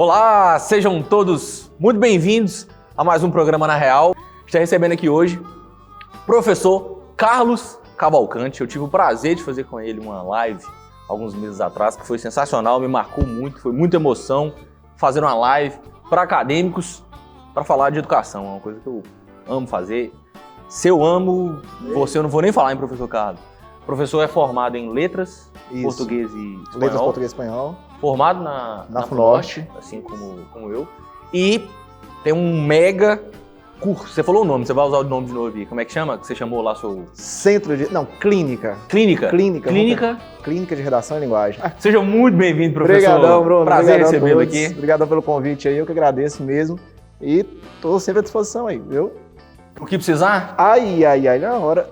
Olá, sejam todos muito bem-vindos a mais um programa Na Real. Estou recebendo aqui hoje o professor Carlos Cavalcante. Eu tive o prazer de fazer com ele uma live alguns meses atrás, que foi sensacional, me marcou muito, foi muita emoção fazer uma live para acadêmicos para falar de educação. É uma coisa que eu amo fazer. Se eu amo, você eu não vou nem falar em professor Carlos. O professor é formado em letras, português e espanhol. Letras, português e espanhol. Formado na FUNORTE, assim como eu. E tem um mega curso. Você falou o nome, você vai usar o nome de novo aqui. Como é que chama? Que você chamou lá seu... Clínica. Clínica de Redação e Linguagem. Seja muito bem-vindo, professor. Obrigadão, Bruno. Prazer recebê-lo aqui. Obrigado pelo convite aí, eu que agradeço mesmo. E tô sempre à disposição aí, viu? O que precisar? Ai, na hora.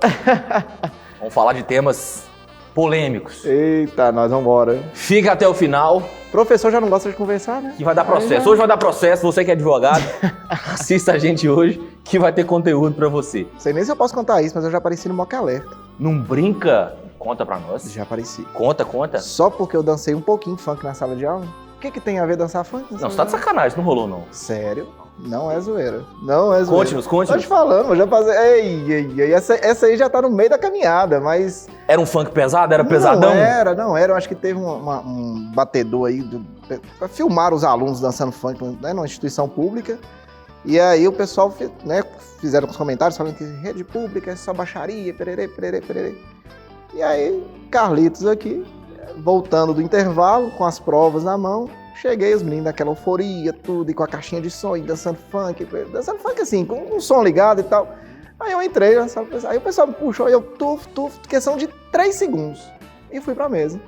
Vamos falar de temas polêmicos. Eita, nós vamos embora. Fica até o final. Professor já não gosta de conversar, né? Que vai dar processo. Hoje vai dar processo, você que é advogado, assista a gente hoje, que vai ter conteúdo pra você. Sei nem se eu posso contar isso, mas eu já apareci no Mock Alerta. Não brinca? Conta pra nós. Já apareci. Conta. Só porque eu dancei um pouquinho funk na sala de aula? O que tem a ver dançar funk? Não, você tá de sacanagem, não rolou não. Sério? Não é zoeira. Conte-nos. Tô te falando, eu já passei... Ei, essa aí já tá no meio da caminhada, mas... Era um funk pesado? Era pesadão? Não era. Eu acho que teve um batedor aí pra filmar os alunos dançando funk, né, numa instituição pública. E aí o pessoal, né, fizeram os comentários falando que rede pública é só baixaria, pererê. E aí, Carlitos aqui, voltando do intervalo, com as provas na mão... Cheguei, os meninos daquela euforia, tudo, e com a caixinha de som, e dançando funk assim, com um som ligado e tal. Aí eu entrei, aí o pessoal me puxou, e eu, questão de 3 segundos, e fui pra mesa.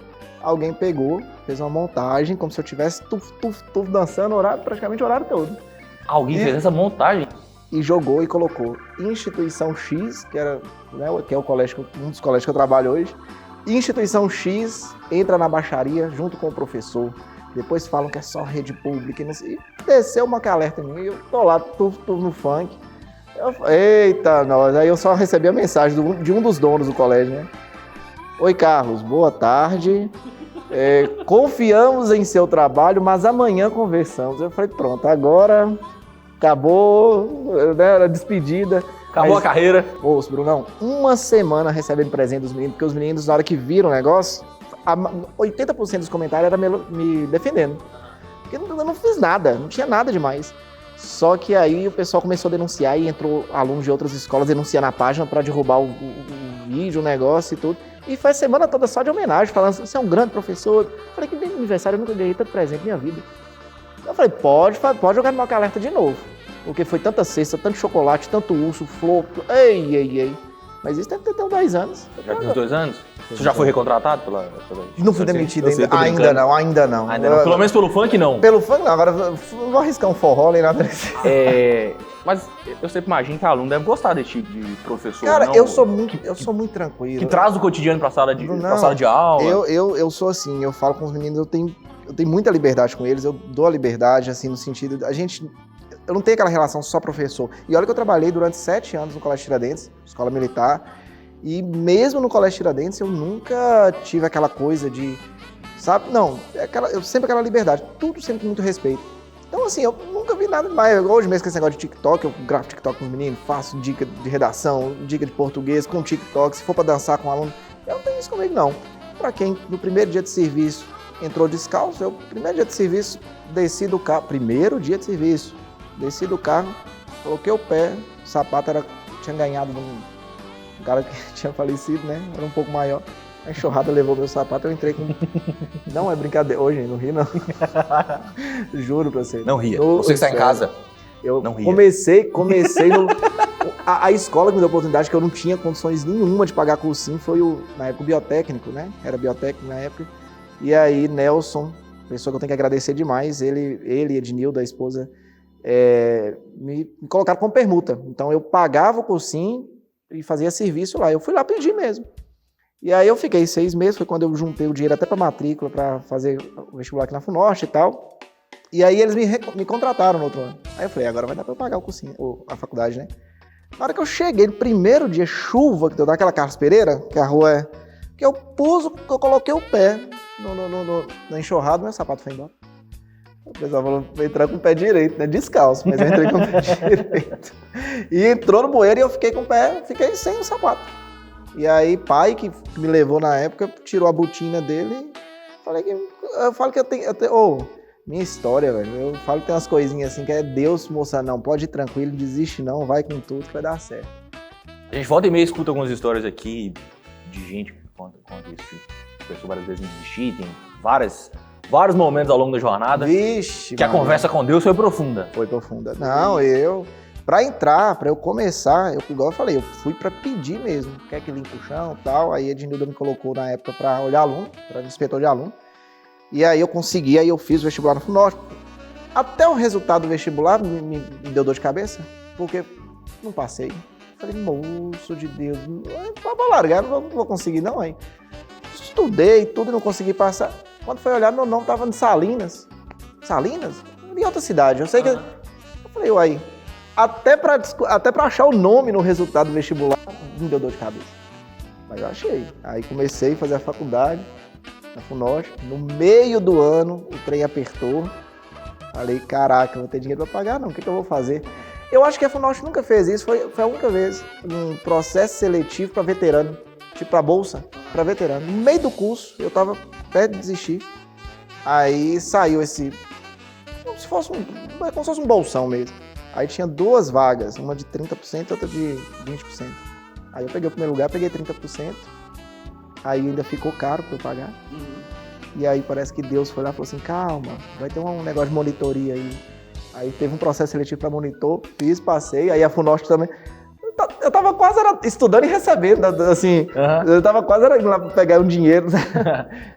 Alguém pegou, fez uma montagem, como se eu tivesse dançando praticamente o horário todo. Alguém fez essa montagem? E jogou e colocou Instituição X, que era, né, que é o colégio, um dos colégios que eu trabalho hoje. Instituição X entra na baixaria junto com o professor. Depois falam que é só rede pública e não sei. E desceu uma alerta em mim e eu tô lá, no funk. Eita, nós. Aí eu só recebi a mensagem de um dos donos do colégio, né? Oi, Carlos, boa tarde. Confiamos em seu trabalho, mas amanhã conversamos. Eu falei, pronto, agora acabou, né, a despedida. Acabou a carreira. Ô, Brunão, uma semana recebendo presente dos meninos, porque os meninos, na hora que viram o negócio... 80% dos comentários era me defendendo. Porque eu não fiz nada, não tinha nada demais. Só que aí o pessoal começou a denunciar e entrou alunos de outras escolas denunciando na página para derrubar o vídeo, o negócio e tudo. E foi a semana toda só de homenagem, falando assim, você é um grande professor. Eu falei que bem no aniversário eu nunca ganhei tanto presente na minha vida. Eu falei, pode jogar no Mock Alerta de novo. Porque foi tanta cesta, tanto chocolate, tanto urso, flor. Ei. Mas isso deve ter uns 2 anos. Já tem uns 2 anos? Você já foi recontratado pela... Não fui demitido ainda não. Ainda não. Pelo menos pelo funk, não. Pelo funk, não. Agora não vou arriscar um forró nem nada desse. Mas eu sempre imagino que aluno deve gostar desse tipo de professor. Cara, não? eu sou muito tranquilo. Que traz o cotidiano pra sala de aula. Eu sou assim, eu falo com os meninos, eu tenho muita liberdade com eles, eu dou a liberdade, assim, no sentido... Eu não tenho aquela relação só professor. E olha que eu trabalhei durante 7 anos no Colégio Tiradentes, escola militar, e mesmo no Colégio Tiradentes eu nunca tive aquela coisa de, sabe? Não, eu sempre aquela liberdade, tudo sempre com muito respeito. Então assim, eu nunca vi nada mais. Hoje mesmo com esse negócio de TikTok, eu gravo TikTok com os meninos, faço dica de redação, dica de português com TikTok, se for pra dançar com um aluno, eu não tenho isso comigo não. Pra quem no primeiro dia de serviço entrou descalço, primeiro dia de serviço, desci do carro, desci do carro, coloquei o pé, o sapato tinha ganhado de um cara que tinha falecido, né? Era um pouco maior. A enxurrada levou meu sapato, eu entrei com... Não é brincadeira, hoje não ri não. Juro pra você. Não ria, você que está em casa, não ria. Comecei no... A escola que me deu a oportunidade, que eu não tinha condições nenhuma de pagar cursinho, foi na época o biotécnico, né? Era biotécnico na época. E aí Nelson, pessoa que eu tenho que agradecer demais, ele e Ednilda, a esposa... me colocaram como permuta. Então eu pagava o cursinho e fazia serviço lá. Eu fui lá pedir mesmo. E aí eu fiquei 6 meses, foi quando eu juntei o dinheiro até para matrícula, para fazer o vestibular aqui na FUNORTE e tal. E aí eles me contrataram no outro ano. Aí eu falei, agora vai dar para eu pagar o cursinho, a faculdade, né? Na hora que eu cheguei, no primeiro dia, chuva, que deu daquela Carlos Pereira, que a rua é... Que eu coloquei o pé na enxurrada, meu sapato foi embora. O pessoal falou pra entrar com o pé direito, né? Descalço, mas eu entrei com o pé direito. E entrou no bueiro e eu fiquei com o pé, fiquei sem o sapato. E aí, pai, que me levou na época, tirou a botina dele. Eu falo que eu tenho. Minha história, velho. Eu falo que tem umas coisinhas assim que é Deus mostrando, não, pode ir tranquilo, desiste não, vai com tudo que vai dar certo. A gente volta e meia escuta algumas histórias aqui de gente que conta isso. Pessoas várias vezes em desistir, tem vários momentos ao longo da jornada. Vixe, que a conversa com Deus foi profunda. Foi profunda. Não, pra eu começar, igual eu falei, eu fui pra pedir mesmo. Quer que limpe o chão e tal. Aí a Ednilda me colocou na época pra olhar aluno, pra inspetor de aluno. E aí eu consegui, aí eu fiz o vestibular no FUNORTE. Até o resultado do vestibular me deu dor de cabeça, porque não passei. Falei, moço de Deus, vou largar, não vou conseguir não, aí. Estudei tudo e não consegui passar. Quando foi olhar, meu nome tava em Salinas. Salinas? Em outra cidade. Eu sei que... Eu falei, uai, até pra achar o nome no resultado do vestibular, me deu dor de cabeça. Mas eu achei. Aí comecei a fazer a faculdade na FUNORTE. No meio do ano, o trem apertou. Falei, caraca, não vou ter dinheiro pra pagar não, o que eu vou fazer? Eu acho que a FUNORTE nunca fez isso, foi a única vez, um processo seletivo para veterano, tipo para bolsa, para veterano. No meio do curso, eu tava perto de desistir, aí saiu esse, como se fosse um bolsão mesmo. Aí tinha 2 vagas, uma de 30% e outra de 20%. Aí eu peguei o primeiro lugar, peguei 30%, aí ainda ficou caro para eu pagar. E aí parece que Deus foi lá e falou assim, calma, vai ter um negócio de monitoria aí. Aí teve um processo seletivo para monitor, fiz, passei, aí a FUNORTE também. Eu tava quase estudando e recebendo, assim, eu tava quase indo lá pegar um dinheiro.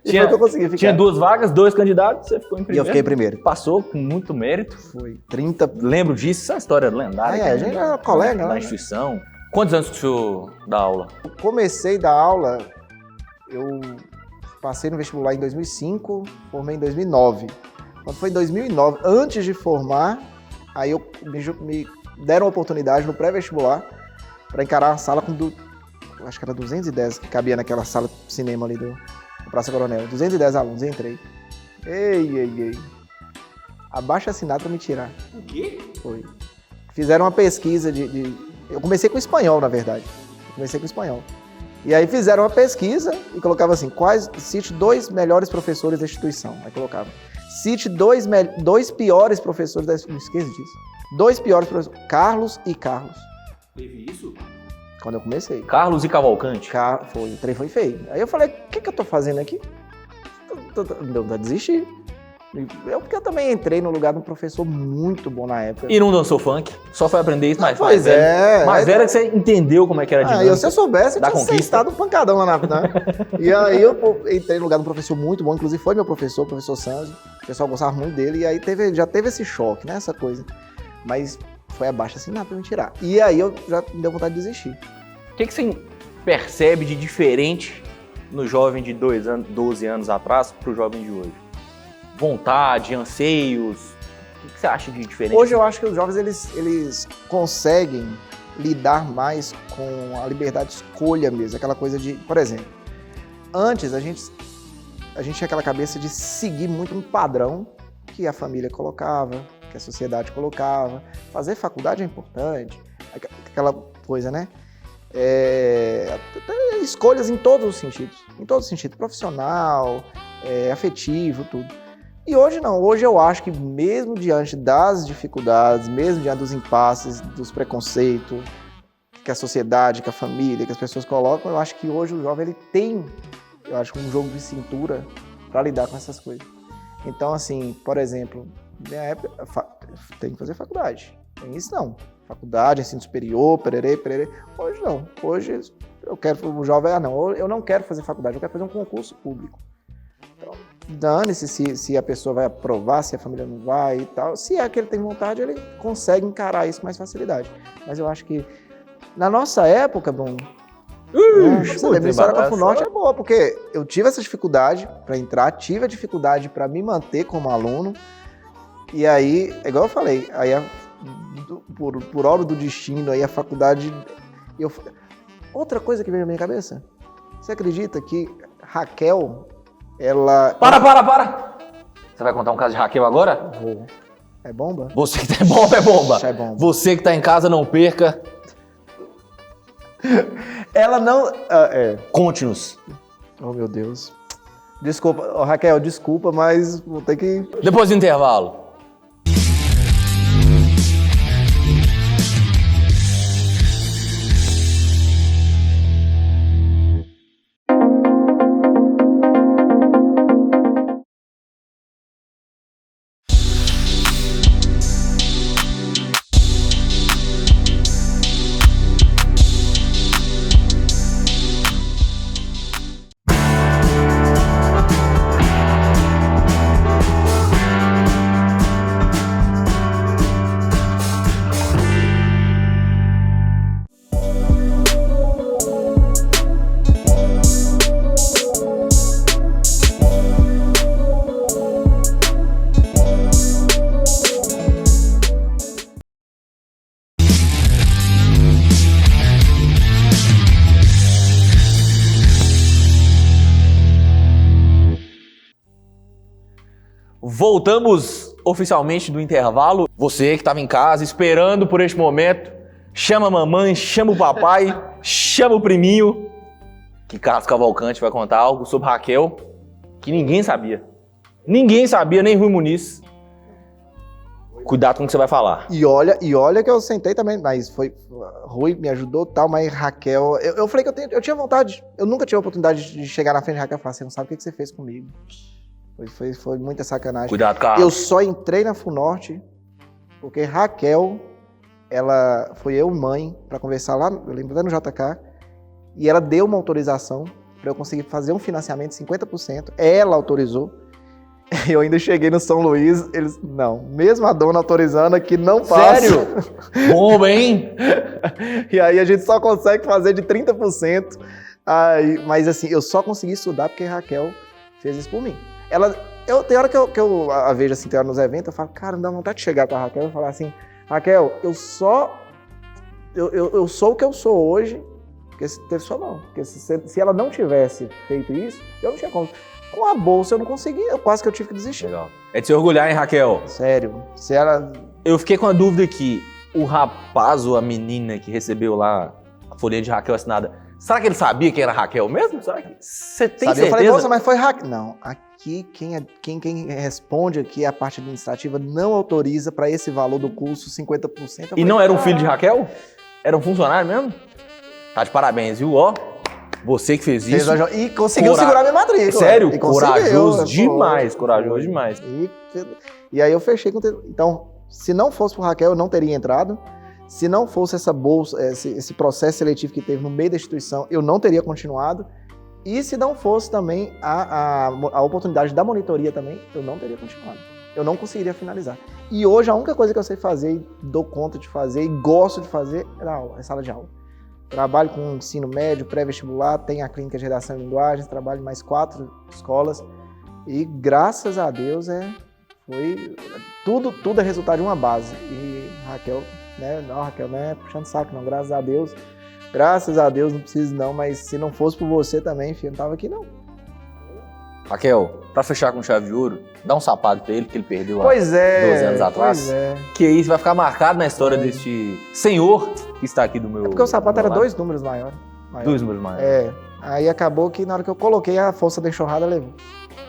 E foi que eu consegui ficar. Tinha 2 vagas, 2 candidatos, você ficou em primeiro. E eu fiquei em primeiro. Passou com muito mérito. Foi 30. Lembro disso, essa história lendária. A gente era colega da instituição. Quantos anos que o senhor dá aula? Eu comecei a dar aula, eu passei no vestibular em 2005, formei em 2009. Quando foi em 2009, antes de formar, aí me deram a oportunidade no pré-vestibular para encarar a sala com, acho que era 210 que cabia naquela sala de cinema ali do Praça Coronel. 210 alunos, entrei. Ei. Abaixo-assinado para me tirar. O quê? Foi. Fizeram uma pesquisa Eu comecei com espanhol, na verdade. E aí fizeram uma pesquisa e colocava assim, cite 2 melhores professores da instituição. Aí colocava. Cite 2 piores professores da instituição. Não esqueça disso. 2 piores professores. Carlos e Carlos. Teve isso? Quando eu comecei. Carlos e Cavalcante? Foi. O trem foi feio. Aí eu falei, o que eu tô fazendo aqui? Deu pra desistir. Porque eu também entrei no lugar de um professor muito bom na época. E não dançou funk? Só foi aprender isso mais Pois velho. é. Mais velho é que você entendeu como é que era a dinâmica. Se eu soubesse, eu da tinha conquista. sentado um pancadão lá na... E aí eu entrei no lugar de um professor muito bom, inclusive foi meu professor, o professor Sanzio. O pessoal gostava muito dele, e aí já teve esse choque, né, essa coisa. Mas foi abaixo assim, nada pra me tirar. E aí eu já me deu vontade de desistir. O que você percebe de diferente no jovem de 12 anos atrás pro jovem de hoje? Vontade, anseios, o que você acha de diferente? Hoje eu acho que os jovens, eles conseguem lidar mais com a liberdade de escolha mesmo, aquela coisa de, por exemplo, antes a gente tinha aquela cabeça de seguir muito um padrão que a família colocava, que a sociedade colocava, fazer faculdade é importante, aquela coisa, né? Escolhas em todos os sentidos, profissional, afetivo, tudo. E hoje não, hoje eu acho que mesmo diante das dificuldades, mesmo diante dos impasses, dos preconceitos que a sociedade, que a família, que as pessoas colocam, eu acho que hoje o jovem ele tem, eu acho, um jogo de cintura para lidar com essas coisas. Então, assim, por exemplo, na minha época, tem que fazer faculdade. Tem isso não. Faculdade, ensino superior, pererê. Hoje não. Hoje o jovem, eu não quero fazer faculdade, eu quero fazer um concurso público. Então, dane-se se a pessoa vai aprovar, se a família não vai e tal. Se é que ele tem vontade, ele consegue encarar isso com mais facilidade. Mas eu acho que na nossa época, Bruno, minha história com a FUNORTE é boa, porque eu tive essa dificuldade para entrar, tive a dificuldade para me manter como aluno. E aí, igual eu falei, aí por obra do destino, aí a faculdade... Outra coisa que veio na minha cabeça, você acredita que Raquel, ela... Para! Você vai contar um caso de Raquel agora? Vou. É bomba? Você que tá é bomba. É bomba. Você que tá em casa, não perca. Ela não... Conte-nos. Oh, meu Deus. Desculpa, Raquel, desculpa, mas vou ter que... Depois do intervalo. Voltamos oficialmente do intervalo. Você que estava em casa esperando por este momento, chama a mamãe, chama o papai, chama o priminho, que Carlos Cavalcante vai contar algo sobre Raquel que ninguém sabia. Ninguém sabia, nem Rui Muniz. Cuidado com o que você vai falar. E olha que eu sentei também, mas foi... Rui me ajudou tal, mas Raquel... Eu falei que eu tinha vontade. Eu nunca tive a oportunidade de chegar na frente de Raquel e falar, você não sabe o que você fez comigo. Foi muita sacanagem. Cuidado, Carlos. Eu só entrei na FUNORTE porque Raquel, ela foi eu e mãe pra conversar lá, eu lembro no JK, e ela deu uma autorização pra eu conseguir fazer um financiamento de 50%. Ela autorizou. Eu ainda cheguei no São Luís, eles, não, mesmo a dona autorizando aqui, não passa. Sério? Bomba, hein? E aí a gente só consegue fazer de 30%. Aí, mas assim, eu só consegui estudar porque Raquel fez isso por mim. Tem hora que eu a vejo assim, tem hora nos eventos, eu falo, cara, não dá vontade de chegar pra Raquel e falar assim, Raquel, eu sou o que eu sou hoje, porque se teve sua mão. Porque se ela não tivesse feito isso, eu não tinha como. Com a bolsa eu não conseguia, quase que eu tive que desistir. Legal. É de se orgulhar, hein, Raquel? Sério, se ela... Eu fiquei com a dúvida aqui, o rapaz ou a menina que recebeu lá a folhinha de Raquel assinada, será que ele sabia que era Raquel mesmo? Será que você tem certeza? Eu falei, nossa, mas foi Raquel. Não, aqui quem responde aqui, a parte administrativa, não autoriza para esse valor do curso 50%. E não era um filho de Raquel? Era um funcionário mesmo? Tá de parabéns, viu? Ó, você que fez isso. E conseguiu segurar minha matrícula. Sério? Corajoso demais, corajoso demais. E aí eu fechei com... Então, se não fosse por Raquel, eu não teria entrado. Se não fosse essa bolsa, esse processo seletivo que teve no meio da instituição, eu não teria continuado. E se não fosse também a oportunidade da monitoria também, eu não teria continuado. Eu não conseguiria finalizar. E hoje a única coisa que eu sei fazer, e dou conta de fazer, e gosto de fazer, é sala de aula. Trabalho com ensino médio, pré-vestibular, tenho a clínica de redação e linguagens, trabalho em mais 4 escolas. E graças a Deus, tudo é resultado de uma base. E Raquel... Não, Raquel, não é puxando saco, não. Graças a Deus, não preciso não, mas se não fosse por você também, filho, não tava aqui não. Raquel, pra fechar com chave de ouro, dá um sapato pra ele que ele perdeu há 12 anos atrás. Pois é. Que isso vai ficar marcado na história deste senhor que está aqui do meu lado. Porque o sapato era 2 números maior. 2 números maiores. Aí acabou que na hora que eu coloquei, a força da enxurrada levou.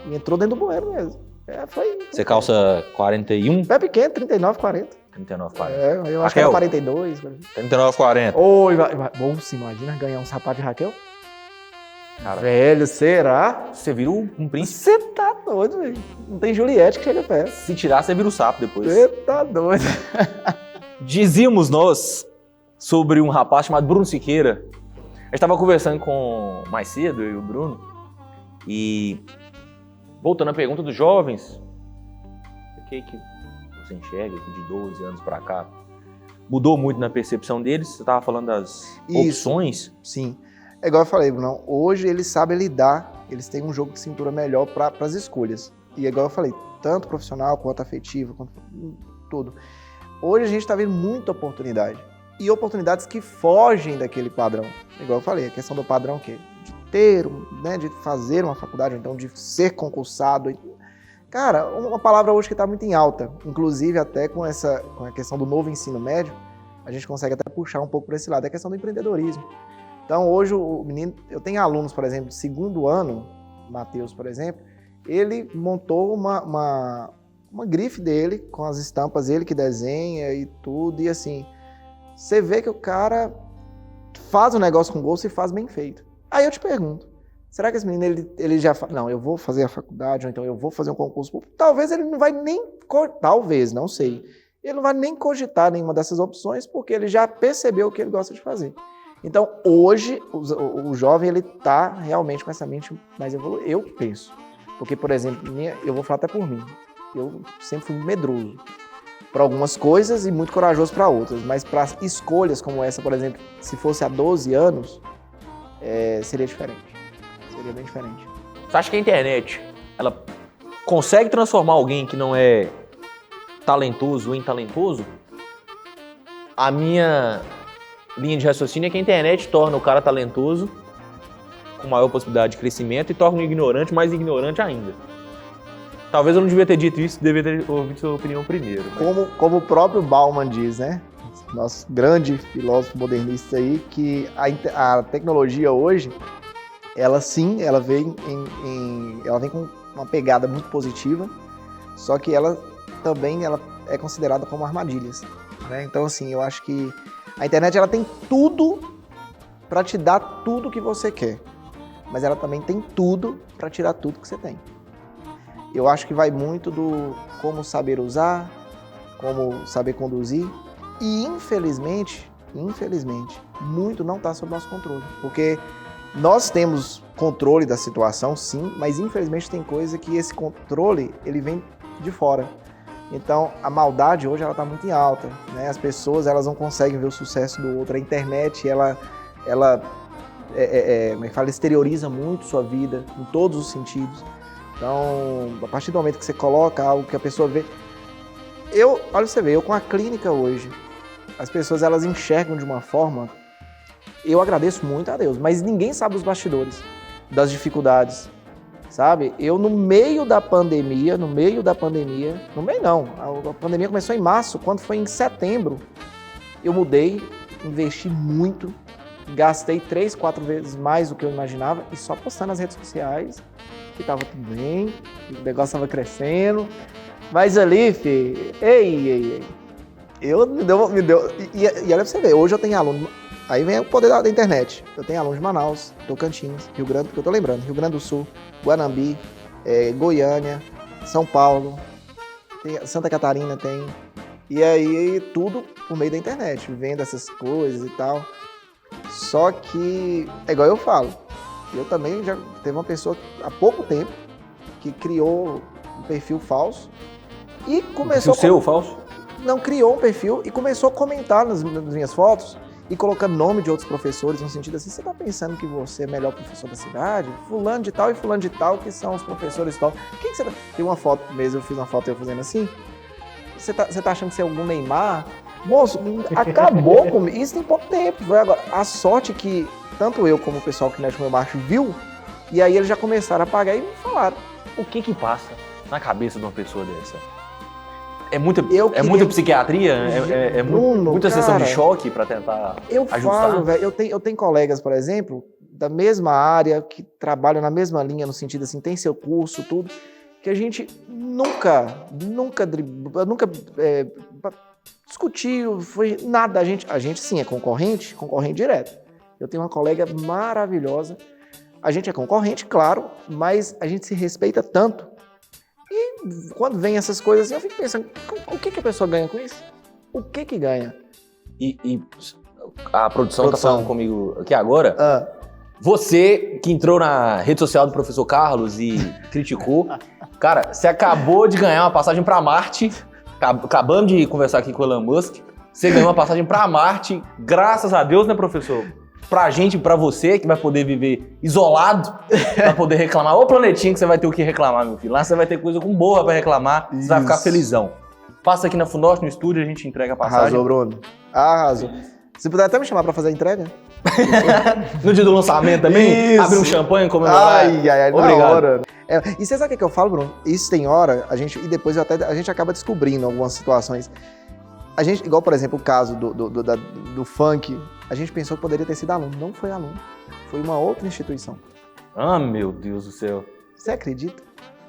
E entrou dentro do bueiro mesmo. Foi. Você calça 41? É pequeno, 39, 40. 39, 40. Eu acho que era 42. 39, 40. Você imagina ganhar um sapato de Raquel? Cara, velho, será? Você vira um príncipe. Você tá doido, velho. Não tem Juliette que chega perto. Se tirar, você vira o sapo depois. Você tá doido. Dizíamos nós sobre um rapaz chamado Bruno Siqueira. A gente estava conversando mais cedo, eu e o Bruno, e voltando à pergunta dos jovens, o que você enxerga aqui de 12 anos para cá? Mudou muito na percepção deles? Você estava falando das opções? Sim. É igual eu falei, Bruno, hoje eles sabem lidar, eles têm um jogo de cintura melhor para as escolhas. E é igual eu falei, tanto profissional quanto afetivo, quanto tudo. Hoje a gente está vendo muita oportunidade. E oportunidades que fogem daquele padrão. Igual eu falei, a questão do padrão que de ter, né, de fazer uma faculdade, ou então de ser concursado. Cara, uma palavra hoje que está muito em alta, inclusive até com a questão do novo ensino médio, a gente consegue até puxar um pouco para esse lado, é a questão do empreendedorismo. Então hoje o menino, eu tenho alunos, por exemplo, de segundo ano, Matheus, por exemplo, ele montou uma grife dele, com as estampas, ele que desenha e tudo, e assim, você vê que o cara faz o negócio com gosto e faz bem feito. Aí eu te pergunto, será que esse menino, ele já fala, não, eu vou fazer a faculdade, ou então eu vou fazer um concurso público? Talvez ele não vai nem, talvez, não sei, ele não vai nem cogitar nenhuma dessas opções, porque ele já percebeu o que ele gosta de fazer. Então, hoje, o jovem, ele está realmente com essa mente mais evoluída, eu penso. Porque, por exemplo, eu vou falar até por mim, eu sempre fui medroso para algumas coisas e muito corajoso para outras, mas para escolhas como essa, por exemplo, se fosse há 12 anos, seria diferente. Seria bem diferente. Você acha que a internet, ela consegue transformar alguém que não é talentoso em talentoso? A minha linha de raciocínio é que a internet torna o cara talentoso com maior possibilidade de crescimento e torna o ignorante mais ignorante ainda. Talvez eu não devia ter dito isso, devia ter ouvido sua opinião primeiro. Mas... Como o próprio Bauman diz, né? Nosso grande filósofo modernista aí, que a tecnologia hoje, ela sim, ela vem com uma pegada muito positiva, só que ela também é considerada como armadilhas, né? Então, assim, eu acho que a internet ela tem tudo para te dar tudo que você quer, mas ela também tem tudo para tirar tudo que você tem. Eu acho que vai muito do como saber usar, como saber conduzir e, infelizmente, muito não está sob nosso controle, porque nós temos controle da situação, sim, mas infelizmente tem coisa que esse controle ele vem de fora. Então, a maldade hoje ela está muito em alta, né? As pessoas elas não conseguem ver o sucesso do outro. A internet ela como é que fala, exterioriza muito sua vida em todos os sentidos. Então, a partir do momento que você coloca algo que a pessoa vê, olha você vê, eu com a clínica hoje, as pessoas elas enxergam de uma forma, eu agradeço muito a Deus, mas ninguém sabe os bastidores das dificuldades. Sabe? Eu no meio da pandemia, no meio não, a pandemia começou em março, quando foi em setembro, eu mudei, investi muito, gastei 3, 4 vezes mais do que eu imaginava e só postando nas redes sociais que tava tudo bem, o negócio tava crescendo, mas ali, filho, ei, me deu, e olha pra você ver, hoje eu tenho aluno. Aí vem o poder da internet. Eu tenho alunos de Manaus, Tocantins, Rio Grande, que eu tô lembrando, Rio Grande do Sul, Guanambi, Goiânia, São Paulo, Santa Catarina tem. E aí tudo por meio da internet, vendo essas coisas e tal. Só que, é igual eu falo, eu também já teve uma pessoa há pouco tempo que criou um perfil falso e começou... O seu falso? Não, criou um perfil e começou a comentar nas minhas fotos e colocando nome de outros professores, no sentido assim, você tá pensando que você é o melhor professor da cidade? Fulano de tal e fulano de tal, que são os professores tal. Quem que você tá... Tem uma foto mesmo, eu fiz uma foto eu fazendo assim. Você tá achando que você é algum Neymar? Moço, acabou comigo. Isso tem pouco tempo. Agora, a sorte que tanto eu como o pessoal que mexe com o meu baixo viu, e aí eles já começaram a pagar e me falaram. O que passa na cabeça de uma pessoa dessa? É muita psiquiatria? Muita sessão de choque para tentar ajustar? Eu falo, velho, eu tenho colegas, por exemplo, da mesma área, que trabalham na mesma linha, no sentido assim, tem seu curso, tudo, que a gente nunca discutiu, foi nada. A gente sim, é concorrente direto. Eu tenho uma colega maravilhosa, a gente é concorrente, claro, mas a gente se respeita tanto. E quando vem essas coisas assim, eu fico pensando, o que a pessoa ganha com isso? O que ganha? E a produção tá falando comigo aqui agora. Você que entrou na rede social do professor Carlos e criticou, cara, você acabou de ganhar uma passagem para Marte, acabamos de conversar aqui com o Elon Musk, você ganhou uma passagem para Marte, graças a Deus, né, professor? Pra gente, pra você, que vai poder viver isolado, pra poder reclamar. Ô planetinho que você vai ter o que reclamar, meu filho. Lá você vai ter coisa com boa pra reclamar, você vai ficar felizão. Passa aqui na Fundosh, no estúdio, a gente entrega a passagem. Arrasou, Bruno. Arrasou. Se puder até me chamar pra fazer a entrega. No dia do lançamento também, Isso. abrir um champanhe, comemorar. Ai, obrigado. E você sabe o que eu falo, Bruno? Isso tem hora, e depois a gente acaba descobrindo algumas situações. A gente, igual, por exemplo, o caso do funk, a gente pensou que poderia ter sido aluno. Não foi aluno. Foi uma outra instituição. Ah, meu Deus do céu. Você acredita?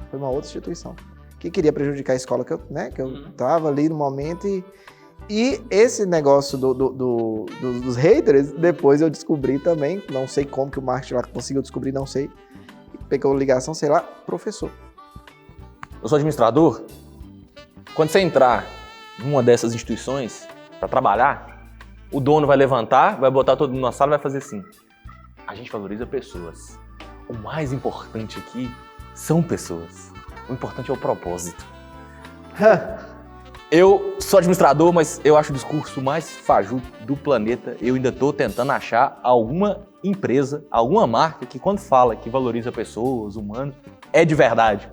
Foi uma outra instituição. Que queria prejudicar a escola que eu tava ali no momento. E esse negócio dos haters, depois eu descobri também, não sei como que o marketing lá conseguiu descobrir, não sei. Pegou ligação, sei lá, professor. Eu sou administrador. Quando você entrar numa dessas instituições para trabalhar, o dono vai levantar, vai botar todo mundo na sala e vai fazer assim: a gente valoriza pessoas. O mais importante aqui são pessoas. O importante é o propósito. Eu sou administrador, mas eu acho o discurso mais fajuto do planeta. Eu ainda estou tentando achar alguma empresa, alguma marca que quando fala que valoriza pessoas, humanos, é de verdade.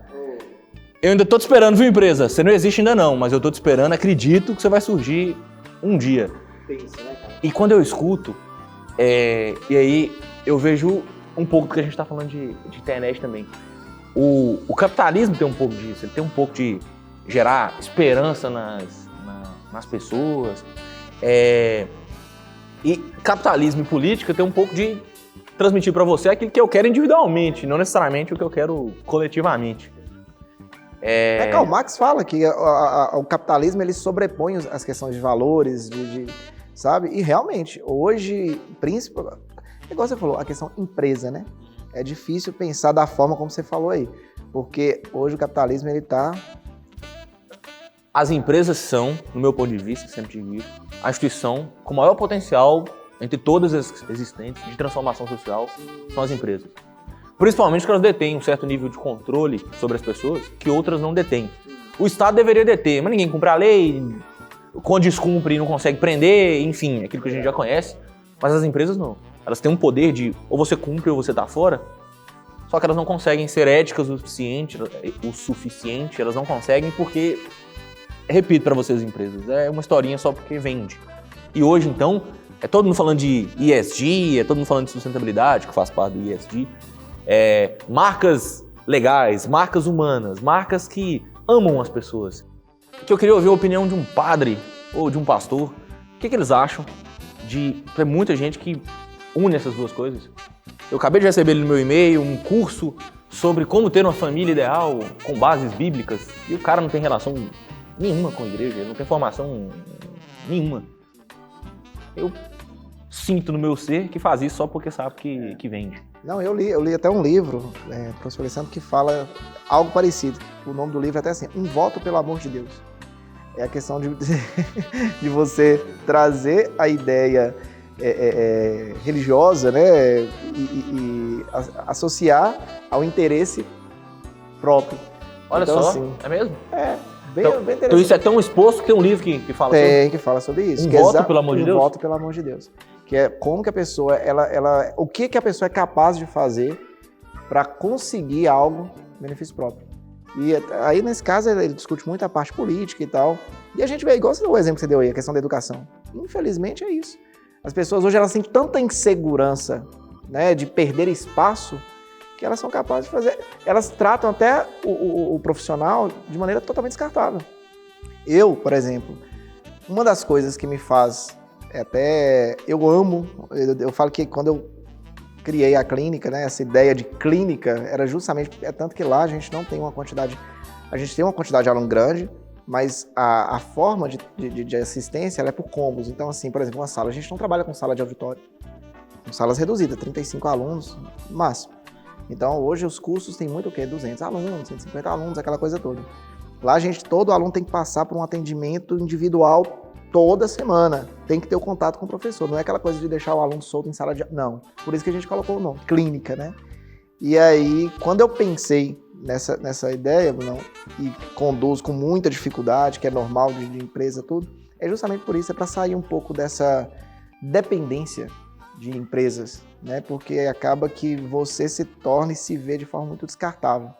Eu ainda estou te esperando, viu, empresa? Você não existe ainda não, mas eu estou te esperando, acredito que você vai surgir um dia. Pensa, né, cara? E quando eu escuto, e aí eu vejo um pouco do que a gente está falando de internet também. O capitalismo tem um pouco disso, ele tem um pouco de gerar esperança nas pessoas. E capitalismo e política tem um pouco de transmitir para você aquilo que eu quero individualmente, não necessariamente o que eu quero coletivamente. Karl Marx fala que o capitalismo ele sobrepõe as questões de valores, sabe? E realmente, hoje, igual você falou, a questão empresa, né? É difícil pensar da forma como você falou aí, porque hoje o capitalismo ele tá... As empresas são, no meu ponto de vista, sempre digo, a instituição com maior potencial entre todas as existentes de transformação social são as empresas. Principalmente porque elas detêm um certo nível de controle sobre as pessoas que outras não detêm. O Estado deveria deter, mas ninguém cumpre a lei, quando descumpre não consegue prender, enfim, aquilo que a gente já conhece. Mas as empresas não. Elas têm um poder de ou você cumpre ou você tá fora, só que elas não conseguem ser éticas o suficiente, elas não conseguem porque, repito para vocês, empresas, é uma historinha só porque vende. E hoje, então, é todo mundo falando de ESG, é todo mundo falando de sustentabilidade, que faz parte do ESG, marcas legais, marcas humanas, marcas que amam as pessoas. Que eu queria ouvir a opinião de um padre ou de um pastor. O que eles acham tem muita gente que une essas duas coisas. Eu acabei de receber no meu e-mail um curso sobre como ter uma família ideal com bases bíblicas e o cara não tem relação nenhuma com a igreja, ele não tem formação nenhuma. Eu sinto no meu ser que faz isso só porque sabe que vende. Não, eu li até um livro, professor Alessandro, que fala algo parecido. O nome do livro é até assim, Um Voto pelo Amor de Deus. É a questão de você trazer a ideia religiosa, né, e associar ao interesse próprio. Olha então, só, assim, é mesmo? Bem interessante. Então isso é tão exposto que tem um livro que fala sobre? Que fala sobre isso. Um voto pelo amor de Deus? Um voto pelo amor de Deus. Que é como que a pessoa, o que a pessoa é capaz de fazer para conseguir algo, benefício próprio. E aí, nesse caso, ele discute muito a parte política e tal. E a gente vê, igual o exemplo que você deu aí, a questão da educação. Infelizmente é isso. As pessoas hoje elas têm tanta insegurança, né, de perder espaço, que elas são capazes de fazer. Elas tratam até o profissional de maneira totalmente descartável. Eu, por exemplo, uma das coisas que me faz eu amo, eu falo que quando eu criei a clínica, né, essa ideia de clínica, era justamente, tanto que lá a gente não tem uma quantidade, a gente tem uma quantidade de aluno grande, mas a forma de assistência ela é por combos. Então, assim, por exemplo, uma sala, a gente não trabalha com sala de auditório, com salas reduzidas, 35 alunos no máximo. Então, hoje os cursos têm muito o quê? 200 alunos, 150 alunos, aquela coisa toda. Lá, todo aluno tem que passar por um atendimento individual toda semana. Tem que ter o contato com o professor. Não é aquela coisa de deixar o aluno solto em sala de aula. Não. Por isso que a gente colocou o nome, clínica, né? E aí, quando eu pensei nessa ideia, não, e conduzo com muita dificuldade, que é normal de empresa, tudo, é justamente por isso, é para sair um pouco dessa dependência de empresas, né? Porque acaba que você se torna e se vê de forma muito descartável.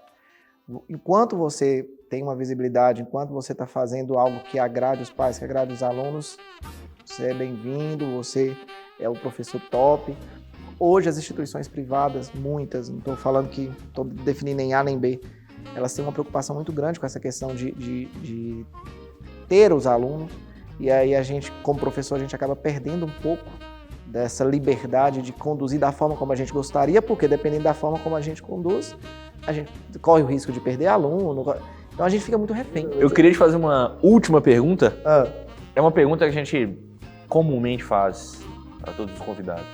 Enquanto você tem uma visibilidade, enquanto você está fazendo algo que agrade os pais, que agrade os alunos, você é bem-vindo, você é o professor top. Hoje as instituições privadas, muitas, não estou falando que estou definindo nem A nem B, elas têm uma preocupação muito grande com essa questão de ter os alunos, e aí a gente, como professor, a gente acaba perdendo um pouco dessa liberdade de conduzir da forma como a gente gostaria, porque dependendo da forma como a gente conduz, a gente corre o risco de perder aluno, então a gente fica muito refém. Eu queria te fazer uma última pergunta. Ah. É uma pergunta que a gente comumente faz para todos os convidados.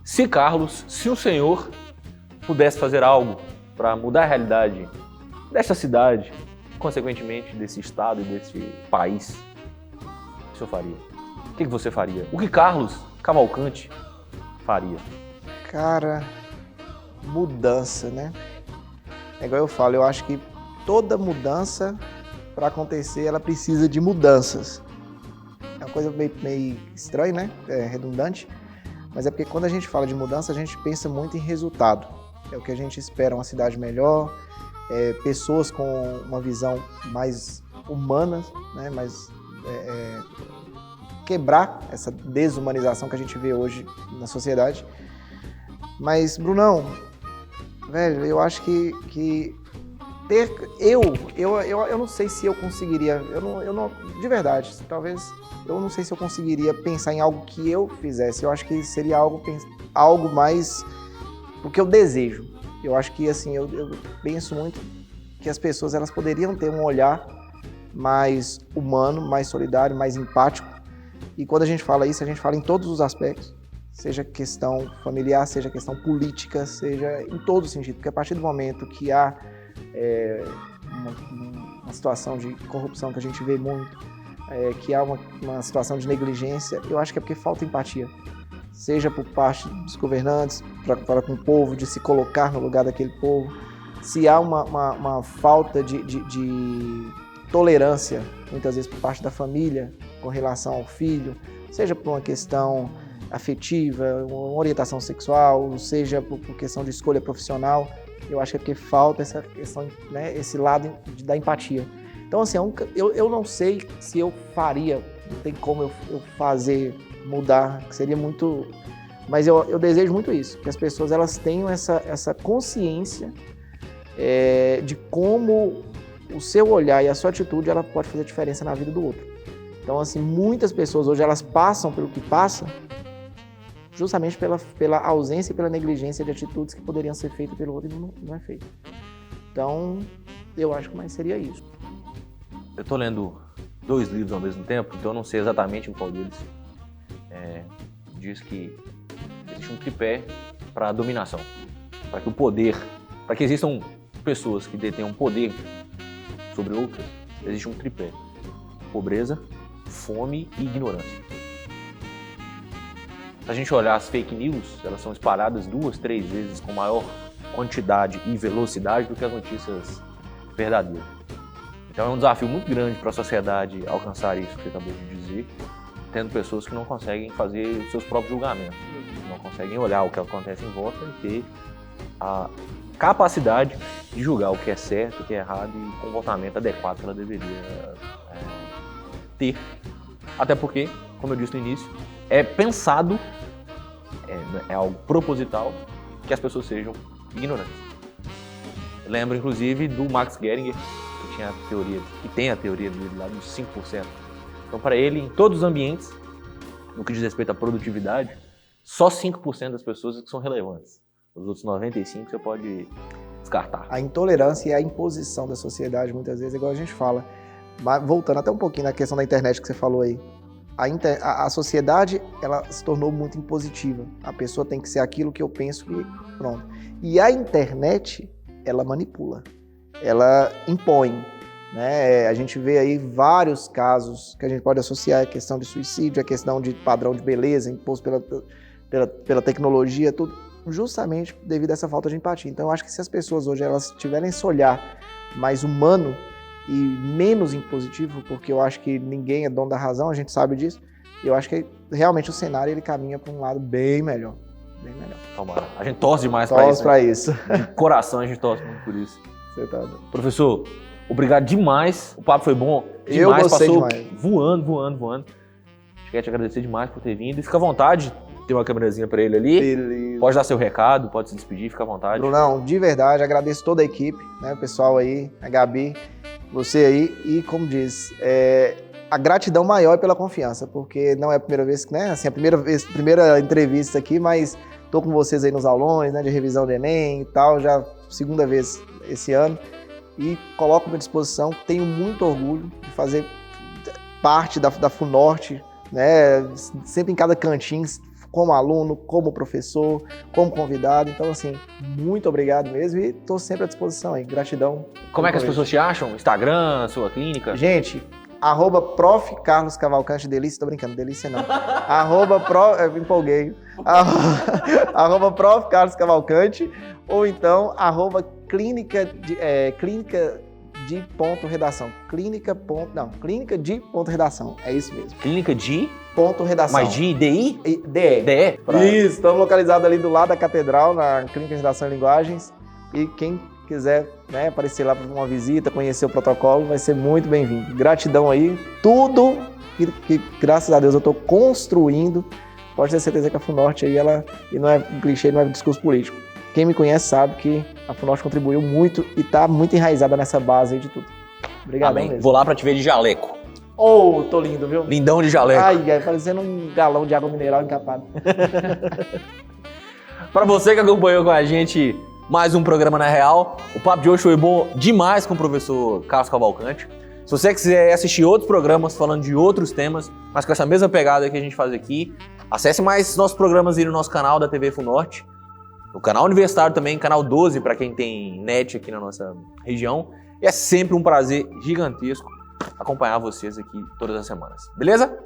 Se Carlos, se o senhor pudesse fazer algo para mudar a realidade desta cidade, consequentemente desse estado e desse país, o que o senhor faria? O que você faria? O que Carlos Cavalcante faria? Cara, mudança, né? É igual eu falo, eu acho que toda mudança, para acontecer, ela precisa de mudanças. É uma coisa meio estranha, né? É redundante. Mas é porque quando a gente fala de mudança, a gente pensa muito em resultado. É o que a gente espera, uma cidade melhor, pessoas com uma visão mais humana, né? Quebrar essa desumanização que a gente vê hoje na sociedade. Mas, Brunão, velho, eu acho que eu não sei se eu conseguiria, de verdade, talvez, eu não sei se eu conseguiria pensar em algo que eu fizesse. Eu acho que seria algo mais o que eu desejo. Eu acho que, assim, eu penso muito que as pessoas, elas poderiam ter um olhar mais humano, mais solidário, mais empático. E quando a gente fala isso, a gente fala em todos os aspectos, seja questão familiar, seja questão política, seja em todo sentido, porque a partir do momento que há uma situação de corrupção que a gente vê muito, que há uma situação de negligência, eu acho que é porque falta empatia, seja por parte dos governantes, para com o povo, de se colocar no lugar daquele povo, se há uma falta de tolerância, muitas vezes por parte da família, com relação ao filho, seja por uma questão afetiva, uma orientação sexual, seja por questão de escolha profissional, eu acho que é porque falta essa questão, né, esse lado da empatia. Então, assim, eu não sei se eu faria, não tem como eu fazer, mudar, que seria muito... Mas eu desejo muito isso, que as pessoas, elas tenham essa consciência de como o seu olhar e a sua atitude, ela pode fazer diferença na vida do outro. Então, assim, muitas pessoas hoje, elas passam pelo que passam justamente pela ausência e pela negligência de atitudes que poderiam ser feitas pelo outro e não é feito. Então, eu acho que mais seria isso. Eu estou lendo 2 livros ao mesmo tempo, então eu não sei exatamente em qual deles. Diz que existe um tripé para a dominação, para que o poder, para que existam pessoas que detenham poder sobre outras, existe um tripé: pobreza, fome e ignorância. Se a gente olhar as fake news, elas são espalhadas 2, 3 vezes com maior quantidade e velocidade do que as notícias verdadeiras. Então é um desafio muito grande para a sociedade alcançar isso que você acabou de dizer, tendo pessoas que não conseguem fazer os seus próprios julgamentos, não conseguem olhar o que acontece em volta e ter a capacidade de julgar o que é certo, o que é errado e o comportamento adequado que ela deveria ter. Até porque, como eu disse no início, é pensado, é algo proposital, que as pessoas sejam ignorantes. Eu lembro, inclusive, do Max Geringer, que tem a teoria dele lá dos 5%. Então, para ele, em todos os ambientes, no que diz respeito à produtividade, só 5% das pessoas que são relevantes. Os outros 95% você pode descartar. A intolerância e a imposição da sociedade, muitas vezes, é igual a gente fala. Mas, voltando até um pouquinho na questão da internet que você falou aí, a sociedade, ela se tornou muito impositiva. A pessoa tem que ser aquilo que eu penso que... Pronto. E a internet, ela manipula. Ela impõe, né? A gente vê aí vários casos que a gente pode associar a questão de suicídio, a questão de padrão de beleza imposto pela tecnologia, tudo, justamente devido a essa falta de empatia. Então, eu acho que se as pessoas hoje elas tiverem esse olhar mais humano e menos impositivo, porque eu acho que ninguém é dono da razão, a gente sabe disso, eu acho que realmente o cenário ele caminha para um lado bem melhor. Bem melhor. Tomara. A gente torce demais para isso. Torce para isso. De coração a gente torce muito por isso. Você tá doido. Professor, obrigado demais. O papo foi bom demais. Eu gostei Passou demais. voando. Quero te agradecer demais por ter vindo. E fica à vontade, tem uma câmerazinha pra ele ali. Beleza. Pode dar seu recado, pode se despedir, fica à vontade. Brunão, de verdade, agradeço toda a equipe, né? O pessoal aí, a Gabi, você aí. E como diz, a gratidão maior é pela confiança, porque não é a primeira vez, né? Assim, primeira entrevista aqui, mas tô com vocês aí nos aulões, né? De revisão do Enem e tal, já segunda vez esse ano. E coloco à minha disposição, tenho muito orgulho de fazer parte da FUNORTE, né? Sempre em cada cantinho, como aluno, como professor, como convidado. Então, assim, muito obrigado mesmo e estou sempre à disposição aí. Gratidão. Como é que as pessoas te acham? Instagram, sua clínica? Gente, @Prof. Carlos Cavalcante Delícia, tô brincando, Delícia não. Eu me empolguei. @Prof. Carlos Cavalcante ou então @clínica de ponto redação. Clínica de ponto redação. É isso mesmo. Clínica de? Ponto redação. Mas de DI? DE. DE? Isso, estamos localizados ali do lado da Catedral, na Clínica de Redação e Linguagens. E quem quiser, né, aparecer lá para uma visita, conhecer o protocolo, vai ser muito bem-vindo. Gratidão aí. Tudo que graças a Deus, eu estou construindo. Pode ter certeza que a FUNORTE aí, e não é clichê, não é discurso político. Quem me conhece sabe que a FUNORTE contribuiu muito e está muito enraizada nessa base aí de tudo. Obrigadão mesmo. Vou lá para te ver de jaleco. Tô lindo, viu? Lindão de jaleco. Ai, parecendo um galão de água mineral encapado. Para você que acompanhou com a gente mais um programa Na Real, o papo de hoje foi bom demais com o professor Carlos Cavalcante. Se você quiser assistir outros programas falando de outros temas, mas com essa mesma pegada que a gente faz aqui, acesse mais nossos programas aí no nosso canal da TV FUNORTE, no canal universitário também, canal 12 para quem tem net aqui na nossa região. E é sempre um prazer gigantesco acompanhar vocês aqui todas as semanas. Beleza?